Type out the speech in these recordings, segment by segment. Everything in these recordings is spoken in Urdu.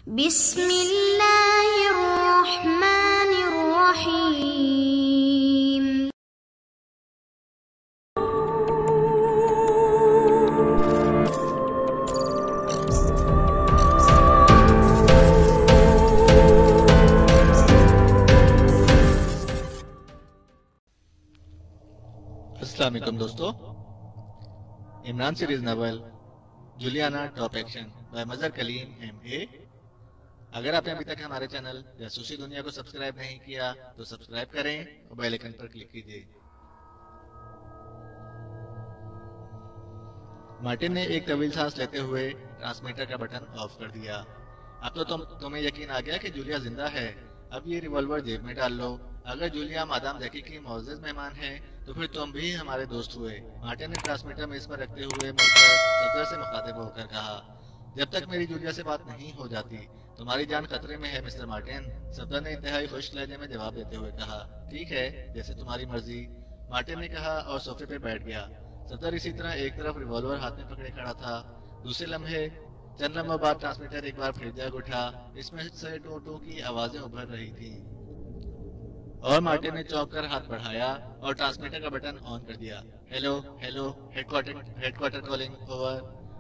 بسم اللہ الرحمن الرحیم۔ السلام علیکم دوستو، Imran series novel Juliana top action by Mazhar Kaleem M A. اگر آپ نے ابھی تک ہمارے چینل جاسوسی دنیا کو سبسکرائب نہیں کیا تو سبسکرائب کریں اور بیل آئیکن پر کلک کیجیے۔ مارٹن نے ایک طویل سانس لیتے ہوئے ٹرانسمیٹر کا بٹن آف کر دیا۔ اب تو تمہیں یقین آ گیا کہ جولیا زندہ ہے۔ اب یہ ریوالور جیب میں ڈال لو۔ اگر جولیا مادام جیکی کی معزز مہمان ہے تو پھر تم بھی ہمارے دوست ہوئے۔ مارٹن نے ٹرانسمیٹر میز پر رکھتے ہوئے مڑ کر صفدر سے مخاطب ہو کر کہا، جب تک میری جولیا سے بات نہیں ہو جاتی تمہاری جان خطرے میں ہے مسٹر مارٹن۔ صفدر نے انتہائی خوش لہجے میں جواب دیتے ہوئے کہا، ٹھیک ہے، جیسے تمہاری مرضی، مارٹن نے کہا اور صوفے پہ بیٹھ گیا۔ صفدر اسی طرح ایک طرف ریوالور ہاتھ میں پکڑے کھڑا تھا۔ دوسرے لمحے چند لمحوں بعد ٹرانسمیٹر ایک بار پھر جاگ اٹھا۔ اس میں سے ٹو ٹو کی آوازیں ابھر رہی تھیں اور مارٹن نے چونک کر ہاتھ بڑھایا اور ٹرانسمیٹر کا بٹن آن کر دیا۔ Hello hello, headquarter calling over.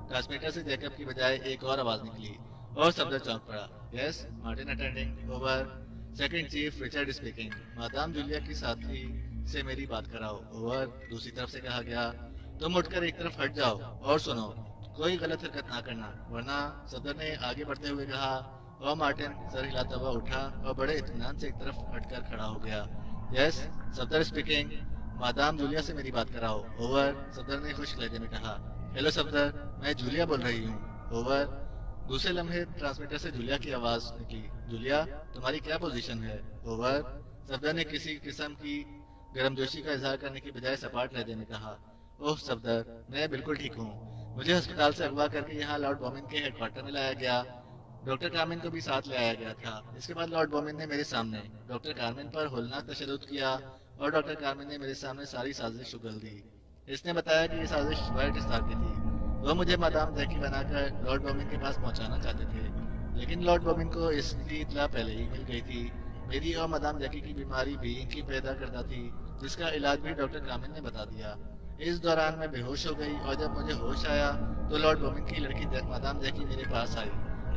Transmitter سے جیکب کی بجائے ایک اور آواز نکلی اور صفدر چونک پڑا۔ Yes Martin attending over. Second chief Richard speaking, madam Julia کی ساتھی سے میری بات کراؤ اوور۔ دوسری طرف سے کہا گیا، تم اٹھ کر ایک طرف ہٹ جاؤ اور سنو، کوئی غلط حرکت نہ کرنا ورنہ۔ صفدر نے آگے بڑھتے ہوئے کہا اور مارٹن سر ہلاتا ہوا اٹھا اور بڑے اطمینان سے ایک طرف ہٹ کر کھڑا ہو گیا۔ یس صفدر اسپیکنگ، مادام جولیا سے میری بات کراؤ اوور۔ صفدر نے خوش لہجے میں کہا، ہیلو صفدر، میں جولیا بول رہی ہوں اوور۔ دوسرے لمحے ٹرانسمیٹر سے جولیا کی آواز نکلی، جولیا تمہاری کیا پوزیشن ہے اوور۔ صفدر نے کسی قسم کی گرمجوشی کا اظہار کرنے کی بجائے سپاٹ لہجے میں کہا، اوہ صفدر، میں بالکل ٹھیک ہوں۔ مجھے ہسپتال سے اغوا کر کے یہاں لارڈ بومن کے ہیڈ کوارٹر میں لایا گیا۔ ڈاکٹر کارمن کو بھی ساتھ لے آیا گیا تھا۔ اس کے بعد لارڈ بومن نے میرے سامنے ڈاکٹر کارمن پر ہولناک تشدد کیا اور ڈاکٹر کارمن نے میرے سامنے ساری سازش اگل دی۔ اس نے بتایا کہ یہ سازش وائٹ اسٹار کی تھی۔ وہ مجھے مادام جیکی بنا کر لارڈ بومن کے پاس پہنچانا چاہتے تھے، لیکن لارڈ بومن کو اس کی اطلاع پہلے ہی مل گئی تھی۔ میری اور مادام جیکی کی بیماری بھی ان کی پیدا کردہ تھی، جس کا علاج بھی ڈاکٹر کارمن نے بتا دیا۔ اس دوران میں بے ہوش ہو گئی اور جب مجھے ہوش آیا تو لارڈ بومن کی لڑکی مادام جیکی میرے پاس آئی۔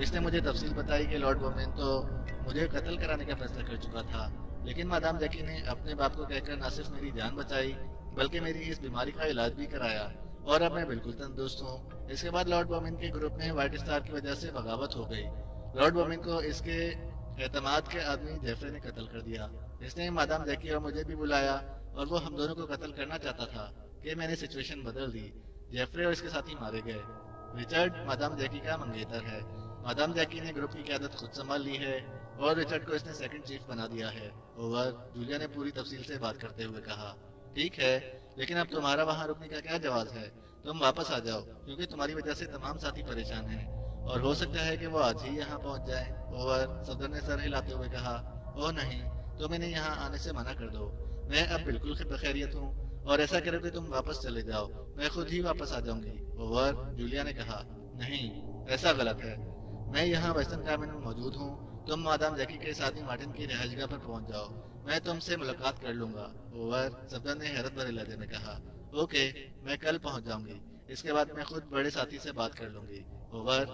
اس نے مجھے تفصیل بتائی کہ لارڈ بومن تو مجھے قتل کرانے کا فیصلہ کر چکا تھا، لیکن مادام جیکی نے اپنے باپ کو کہہ کر نہ صرف میری جان بچائی بلکہ میری اس بیماری کا علاج بھی کرایا اور اب میں بالکل تندرست ہوں۔ اس کے بعد لارڈ بومن کے گروپ میں وائٹ اسٹار کی وجہ سے بغاوت ہو گئی۔ لارڈ بومن کو اس کے اعتماد کے آدمی جیفرے نے قتل کر دیا۔ اس نے مادام جیکی اور مجھے بھی بلایا اور وہ ہم دونوں کو قتل کرنا چاہتا تھا کہ میں نے سچویشن بدل دی۔ جیفرے اور اس کے ساتھی مارے گئے۔ رچرڈ مادام جیکی کا منگیتر ہے۔ مادام جیکی نے گروپ کی قیادت خود سنبھال لی ہے اور رچرڈ کو اس نے سیکنڈ چیف بنا دیا ہے اوور۔ جولیا نے پوری تفصیل سے بات کرتے ہوئے کہا، ٹھیک ہے، لیکن اب تمہارا وہاں رکنے کا کیا جواز ہے؟ تم واپس آ جاؤ کیونکہ تمہاری وجہ سے تمام ساتھی پریشان ہیں اور ہو سکتا ہے کہ وہ آج ہی یہاں پہنچ جائیں اوور۔ صفدر نے سر ہلاتے ہوئے کہا، اوہ نہیں، تم انہیں یہاں آنے سے منع کر دو۔ میں اب بالکل بخیریت ہوں اور ایسا کرو کہ تم واپس چلے جاؤ، میں خود ہی واپس آ جاؤں گی اوور۔ جولیا نے کہا، نہیں، ایسا غلط ہے، میں یہاں ویسٹرن کارمن میں موجود ہوں۔ تم مادام جیکی کے ساتھ ہی مارٹن کی رہائش گاہ پر پہنچ جاؤ، میں تم سے ملاقات کر لوں گا اوور۔ صفدر نے حیرت بھرے لہجے میں کہا، اوکے، میں کل پہنچ جاؤں گی، اس کے بعد میں خود بڑے ساتھی سے بات کر لوں گی اوور۔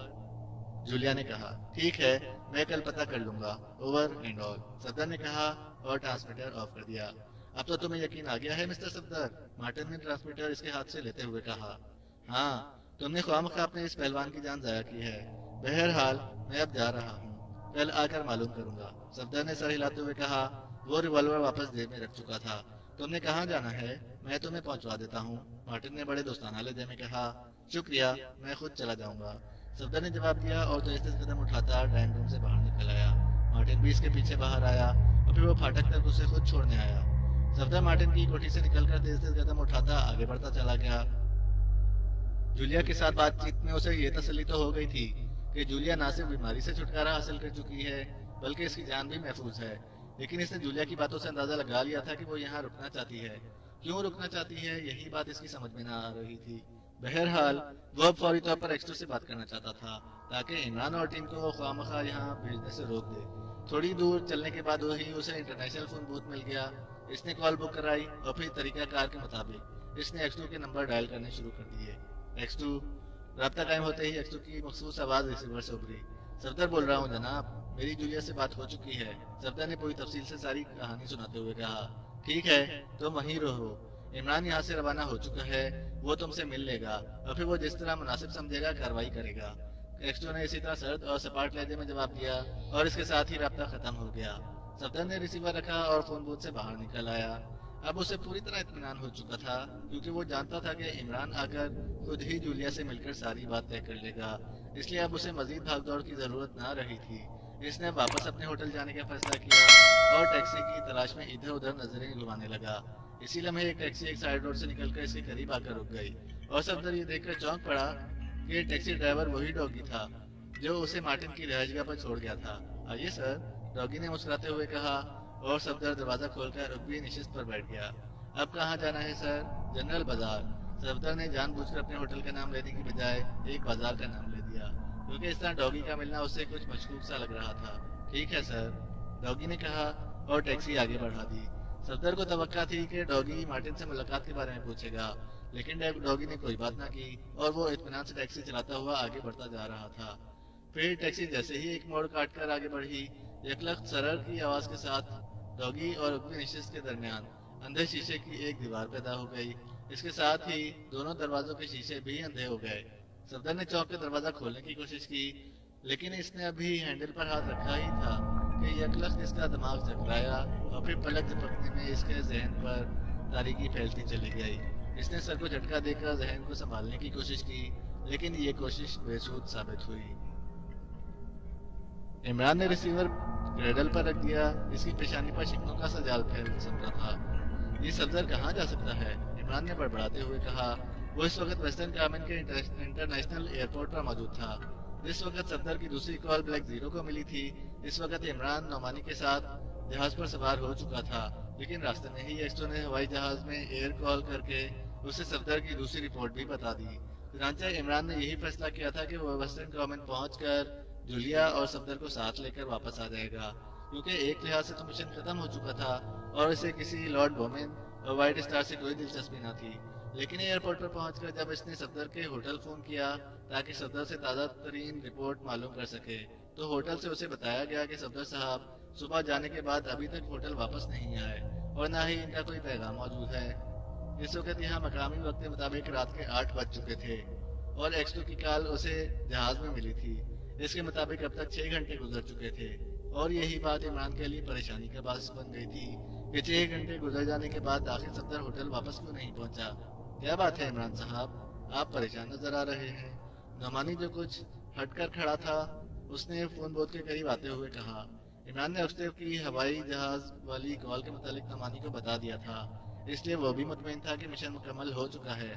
جولیا نے کہا، ٹھیک ہے، میں کل پتہ کر لوں گا اوور اینڈ آل۔ صفدر نے کہا اور ٹرانسمیٹر آف کر دیا۔ اب تو تمہیں یقین آ گیا ہے مسٹر صفدر، مارٹن نے ٹرانسمیٹر اس کے ہاتھ سے لیتے ہوئے کہا۔ ہاں، تم نے خواہ اپنے اس پہلوان کی جان ضائع کی ہے۔ بہرحال میں اب جا رہا ہوں، کل آ کر معلوم کروں گا۔ صفدر نے سر ہلاتے ہوئے کہا۔ وہ ریوالور واپس جیب میں رکھ چکا تھا۔ تم نے کہاں جانا ہے؟ میں تمہیں پہنچوا دیتا ہوں، مارٹن نے بڑے دوستانہ لہجے میں کہا۔ شکریہ، میں خود چلا جاؤں گا، صفدر نے جواب دیا اور تیز تیز قدم اٹھاتا ڈرائنگ روم سے باہر نکل آیا۔ مارٹن بھی اس کے پیچھے باہر آیا اور پھر وہ پھاٹک تک اسے خود چھوڑنے آیا۔ صفدر مارٹن کی کوٹھی سے نکل کر تیز تیز قدم اٹھاتا آگے بڑھتا چلا گیا۔ جولیا کے ساتھ بات چیت میں اسے یہ تسلی تو ہو گئی تھی کہ جولیا نہ صرف بیماری سے چھٹکارا حاصل کر چکی ہے بلکہ اس کی جان بھی محفوظ ہے، لیکن اس نے جولیا کی باتوں سے اندازہ لگا لیا تھا کہ وہ یہاں رکنا چاہتی ہے۔ کیوں رکنا چاہتی ہے، یہی بات اس کی سمجھ میں نہ آ رہی تھی۔ بہرحال وہ اب فوری طور پر ایکسٹر سے بات کرنا چاہتا تھا تاکہ عمران اور ٹیم کو خواہ یہاں بھیجنے سے روک دے۔ تھوڑی دور چلنے کے بعد وہی اسے انٹرنیشنل فون بوتھ مل گیا۔ اس نے کال بک کرائی اور پھر طریقہ کار کے مطابق اس نے X2 کے نمبر ڈائل کرنے شروع کر دیے۔ X2 رابطہ قائم ہوتے ہی X2 کی مخصوص آواز ریسیور سے ابھری۔ صفدر بول رہا ہوں جناب، میری جولیا سے بات ہو چکی ہے۔ صفدر نے پوری تفصیل سے ساری کہانی سناتے ہوئے کہا، ٹھیک ہے تم وہیں رہو، عمران یہاں سے روانہ ہو چکا ہے، وہ تم سے مل لے گا اور پھر وہ جس طرح مناسب سمجھے گا کارروائی کرے گا۔ X2 نے اسی طرح سرد اور سپاٹ لہجے میں جواب دیا اور اس کے ساتھ ہی رابطہ ختم ہو گیا۔ صفدر نے ریسیور رکھا اور فون بوتھ سے باہر نکل آیا۔ اب اسے پوری طرح اطمینان ہو چکا تھا کیونکہ وہ جانتا تھا کہ عمران آ کر خود ہی جولیا سے مل کر ساری بات طے کر لے گا، اس لیے اب اسے مزید بھاگ دوڑ کی ضرورت نہ رہی تھی۔ اس نے واپس اپنے ہوٹل جانے کا فیصلہ کیا اور ٹیکسی کی تلاش میں ادھر ادھر نظریں گھمانے لگا۔ اسی لمحے ایک ٹیکسی ایک سائیڈ روڈ سے نکل کر اس کے قریب آ کر رک گئی اور صفدر یہ دیکھ کر چونک پڑا کہ ٹیکسی ڈرائیور وہی ڈوگی تھا جو اسے مارٹن کی رہائش گاہ پر چھوڑ گیا تھا۔ آئیے سر، ڈوگی نے مسکراتے ہوئے کہا اور صفدر دروازہ کھول کر رکوی نشست پر بیٹھ گیا۔ اب کہاں جانا ہے سر؟ جنرل بازار۔ صفدر نے جان بوجھ کر اپنے ہوٹل کا نام لینے کی بجائے ایک بازار کا نام لے دیا کیونکہ اس طرح ڈوگی کا ملنا اس سے کچھ مشکوک سا لگ رہا تھا۔ ٹھیک ہے سر، ڈوگی نے کہا اور ٹیکسی آگے بڑھا دی۔ صفدر کو توقع تھی کہ ڈوگی مارٹن سے ملاقات کے بارے میں پوچھے گا، لیکن ڈوگی نے کوئی بات نہ کی اور وہ اطمینان سے ٹیکسی چلاتا ہوا آگے بڑھتا جا رہا تھا۔ پھر ٹیکسی جیسے ہی ایک موڑ کاٹ کر آگے بڑھی، یکلخت سرر کی آواز کے ساتھ ڈوگی اور رکوی نشست کے درمیان اندھے شیشے کی ایک دیوار پیدا ہو گئی۔ اس کے ساتھ ہی دونوں دروازوں کے شیشے بھی اندھے ہو گئے۔ صفدر نے چوک کے دروازہ کھولنے کی کوشش کی لیکن اس نے ابھی ہینڈل پر ہاتھ رکھا ہی تھا کہ یکلخت اس کا دماغ چکرایا اور پھر پلک جھپکنے میں اس کے ذہن پر تاریکی پھیلتی چلی گئی۔ اس نے سر کو جھٹکا دے کر ذہن کو سنبھالنے کی کوشش کی لیکن یہ کوشش بے سود ثابت ہوئی۔ عمران نے ریسیور کریڈل پر رکھ دیا۔ اس کی پیشانی پر شکنوں کا سا جال پھیل سکتا تھا۔ یہ صفدر کہاں جا سکتا ہے؟ عمران نے بڑبڑاتے ہوئے کہا۔ وہ اس وقت ویسٹرن کارمن کے انٹرنیشنل ایئرپورٹ پر موجود تھا۔ جس وقت صفدر کی دوسری کال بلیک زیرو کو ملی تھی اس وقت عمران نعمانی کے ساتھ جہاز پر سوار ہو چکا تھا، لیکن راستے میں ہی X2 نے ہوائی جہاز میں ایئر کال کر کے اسے صفدر کی دوسری رپورٹ بھی بتا دی۔ چنانچہ عمران نے یہی فیصلہ کیا تھا کہ وہ ویسٹرن کارمن پہنچ کر جولیا اور صفدر کو ساتھ لے کر واپس آ جائے گا کیونکہ ایک لحاظ سے تو مشن ختم ہو چکا تھا اور اسے کسی لارڈ بومن اور وائٹ اسٹار سے کوئی دلچسپی نہ تھی۔ لیکن ایئرپورٹ پر پہنچ کر جب اس نے صفدر کے ہوٹل فون کیا تاکہ صفدر سے تازہ ترین رپورٹ معلوم کر سکے تو ہوٹل سے اسے بتایا گیا کہ صفدر صاحب صبح جانے کے بعد ابھی تک ہوٹل واپس نہیں آئے اور نہ ہی ان کا کوئی پیغام موجود ہے۔ اس وقت یہاں مقامی وقت کے مطابق رات کے 8 بج چکے تھے اور X2 کی کال اسے جہاز میں ملی تھی۔ اس کے مطابق اب تک 6 گھنٹے گزر چکے تھے اور یہی بات عمران کے لیے پریشانی کا باعث بن گئی تھی کہ 6 گھنٹے گزر جانے کے بعد آخر صفدر ہوٹل واپس کیوں نہیں پہنچا۔ کیا بات ہے عمران صاحب، آپ پریشان نظر آ رہے ہیں؟ نعمانی جو کچھ ہٹ کر کھڑا تھا اس نے فون بوتھ کے قریب آتے ہوئے کہا۔ عمران نے X2 کی ہوائی جہاز والی کال کے متعلق نعمانی کو بتا دیا تھا، اس لیے وہ بھی مطمئن تھا کہ مشن مکمل ہو چکا ہے۔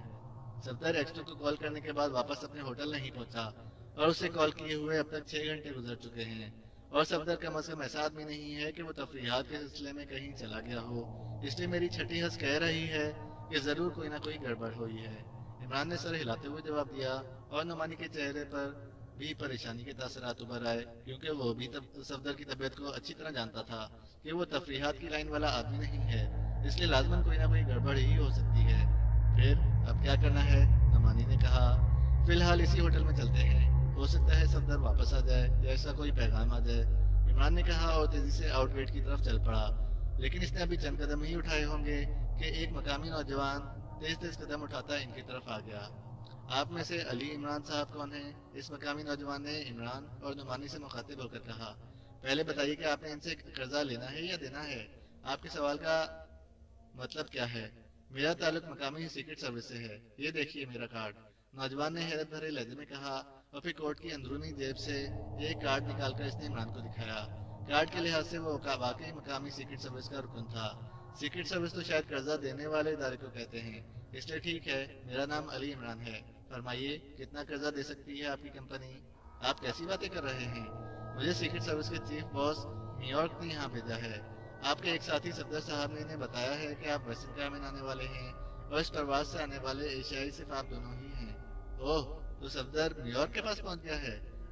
صفدر X2 کو کال کرنے کے بعد واپس اپنے ہوٹل نہیں پہنچا اور اسے کال کیے ہوئے اب تک 6 گھنٹے گزر چکے ہیں اور صفدر کم از کم ایسا آدمی نہیں ہے کہ وہ تفریحات کے سلسلے میں کہیں چلا گیا ہو۔ اس لیے میری چھٹی حس کہہ رہی ہے کہ ضرور کوئی نہ کوئی گڑبڑ ہوئی ہے۔ عمران نے سر ہلاتے ہوئے جواب دیا اور نعمانی کے چہرے پر بھی پریشانی کے تاثرات ابھر آئے کیونکہ وہ بھی صفدر کی طبیعت کو اچھی طرح جانتا تھا کہ وہ تفریحات کی لائن والا آدمی نہیں ہے، اس لیے لازماً کوئی نہ کوئی گڑبڑ ہی ہو سکتی ہے۔ پھر اب کیا کرنا ہے؟ نعمانی نے کہا۔ فی الحال اسی ہوٹل میں چلتے ہیں، ہو سکتا ہے صفدر واپس آ جائے یا ایسا کوئی پیغام آ جائے، عمران نے کہا اور تیزی سے آؤٹ گیٹ کی طرف چل پڑا۔ لیکن اس نے ابھی چند قدم ہی اٹھائے ہوں گے کہ ایک مقامی نوجوان تیز تیز قدم اٹھاتا ان کی طرف آ گیا۔ آپ میں سے علی عمران صاحب کون ہیں؟ اس مقامی نوجوان نے عمران اور نعمانی سے مخاطب ہو کر کہا۔ پہلے بتائیے کہ آپ نے ان سے قرضہ لینا ہے یا دینا ہے؟ آپ کے سوال کا مطلب کیا ہے؟ میرا تعلق مقامی سیکرٹ سروس سے ہے، یہ دیکھیے میرا کارڈ، نوجوان نے حیرت بھرے لہجے میں کہا اور پھر کوٹ کی اندرونی جیب سے ایک کارڈ نکال کر اس نے عمران کو دکھایا۔ کارڈ کے لحاظ سے وہ واقعی مقامی سیکرٹ سروس کا رکن تھا۔ سیکرٹ سروس تو شاید قرضہ دینے والے ادارے کو کہتے ہیں، اس لیے ٹھیک ہے، میرا نام علی عمران ہے، فرمائیے کتنا قرضہ دے سکتی ہے آپ کی کمپنی؟ آپ کیسی باتیں کر رہے ہیں؟ مجھے سیکرٹ سروس کے چیف باس نیو یارک نے یہاں بھیجا ہے۔ آپ کے ایک ساتھی صفدر صاحب نے انہیں بتایا ہے کہ آپ ویسٹرن کارمن آنے والے ہیں اور اس پرواز سے آنے والے ایشیائی صرف آپ دونوں ہی ہیں۔ اوہ، تو صفدر نیو یارک کے پاس پہنچ گیا ہے؟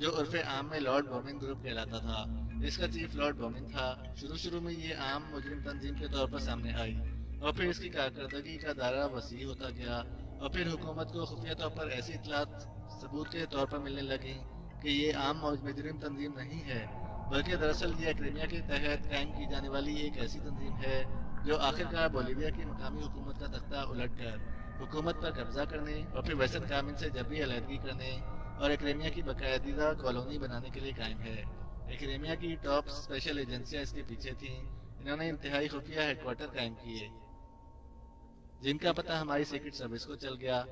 جو عرف عام میں لارڈ بومن گروپ کہلاتا تھا۔ اس کا چیف لارڈ بومن تھا۔ شروع میں یہ عام مجرم تنظیم کے طور پر سامنے آئی اور پھر اس کی کارکردگی کا دائرہ وسیع ہوتا گیا اور پھر حکومت کو خفیہ طور پر ایسی اطلاعات ثبوت کے طور پر ملنے لگیں کہ یہ عام مجرم تنظیم نہیں ہے، بلکہ دراصل یہ ایکریمیا کے تحت قائم کی جانے والی ایک ایسی تنظیم ہے جو آخرکار بولیویا کی مقامی حکومت کا تختہ الٹ کر حکومت پر قبضہ کرنے اور پھر ویسن کامن سے جبری علیحدگی کرنے اور ایکریمیا کی باقاعدہ کالونی بنانے کے لیے قائم ہے۔ ایکریمیا کی ٹاپ اسپیشل ایجنسیاں اس کے پیچھے تھیں۔ انہوں نے انتہائی خفیہ ہیڈ کوارٹر قائم کیے جن کا پتہ ہماری سیکرٹ سروس کو چل گیا۔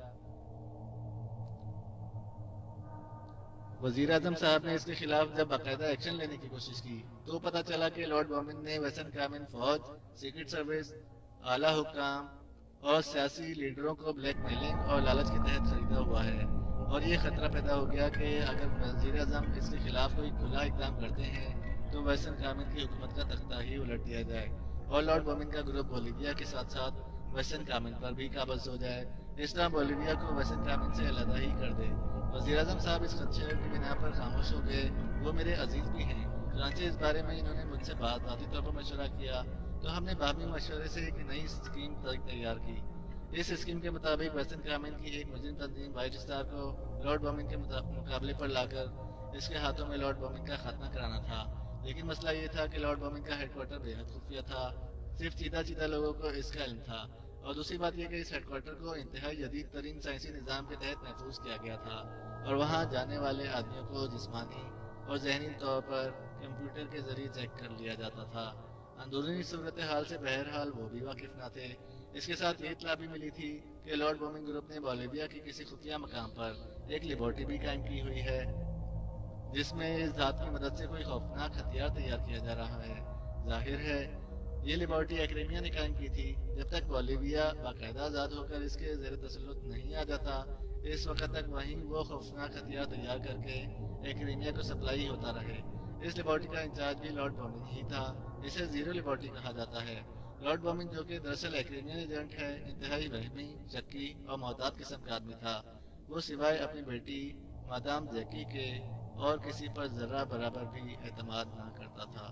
وزیر اعظم صاحب نے اس کے خلاف جب باقاعدہ ایکشن لینے کی کوشش کی تو پتہ چلا کہ لارڈ بومن نے ویسن کامن فوج، سیکرٹ سروس، اعلیٰ حکام اور سیاسی لیڈروں کو بلیک میلنگ اور لالچ کے تحت خریدا ہوا ہے، اور یہ خطرہ پیدا ہو گیا کہ اگر وزیر اعظم اس کے خلاف کوئی کھلا اقدام کرتے ہیں تو ویسن کامن کی حکومت کا تختہ ہی الٹ دیا جائے اور لارڈ بومن کا گروپ بولیویا کے ساتھ ساتھ ویسن کامن پر بھی قابض ہو جائے، اس طرح بولیویا کو ویسن کامن سے علیحدہ ہی کر دے۔ وزیر اعظم صاحب اس خدشے کی بنا پر خاموش ہو گئے۔ وہ میرے عزیز بھی ہیں، چنانچہ اس بارے میں انہوں نے مجھ سے ذاتی طور پر مشورہ کیا تو ہم نے باہمی مشورے سے ایک نئی اسکیم تیار کی۔ اس اسکیم کے مطابق ویسن کامن کی ایک مجرم تنظیم وائٹ اسٹار کو لارڈ بومن کے مقابلے پر لا کر اس کے ہاتھوں میں لارڈ بومن کا خاتمہ کرانا تھا، لیکن مسئلہ یہ تھا کہ لارڈ بومن کا ہیڈ کوارٹر بے حد خفیہ تھا، صرف چیدہ لوگوں کو اس کا علم تھا، اور دوسری بات یہ کہ اس ہیڈ کوارٹر کو انتہائی جدید ترین سائنسی نظام کے تحت محفوظ کیا گیا تھا اور وہاں جانے والے آدمیوں کو جسمانی اور ذہنی طور پر کمپیوٹر کے ذریعے چیک کر لیا جاتا تھا۔ اندرونی صورتحال سے بہرحال وہ بھی واقف نہ تھے۔ اس کے ساتھ یہ اطلاع بھی ملی تھی کہ لارڈ بومن گروپ نے بولیویا کی کسی خفیہ مقام پر ایک لیبارٹری بھی قائم کی ہوئی ہے جس میں اس ذات کی مدد سے کوئی خوفناک ہتھیار تیار کیا جا رہا ہے۔ ظاہر ہے یہ لیبارٹری ایکریمیا نے قائم کی تھی۔ جب تک بولیویا باقاعدہ آزاد ہو کر اس کے زیر تسلط نہیں آ جاتا، اس وقت تک وہیں وہ خوفناک ہتھیار تیار کر کے ایکریمیا کو سپلائی ہوتا رہے۔ اس لیبارٹری کا انچارج بھی لارڈ بومن ہی تھا۔ اسے زیرو لیبارٹری کہا جاتا ہے۔ لارڈ بومن جو کہ دراصل ایکریمین ایجنٹ ہے، انتہائی وہمی، شکی اور محتاط قسم کا آدمی تھا۔ وہ سوائے اپنی بیٹی مادام جیکی کے اور کسی پر ذرہ برابر بھی اعتماد نہ کرتا تھا۔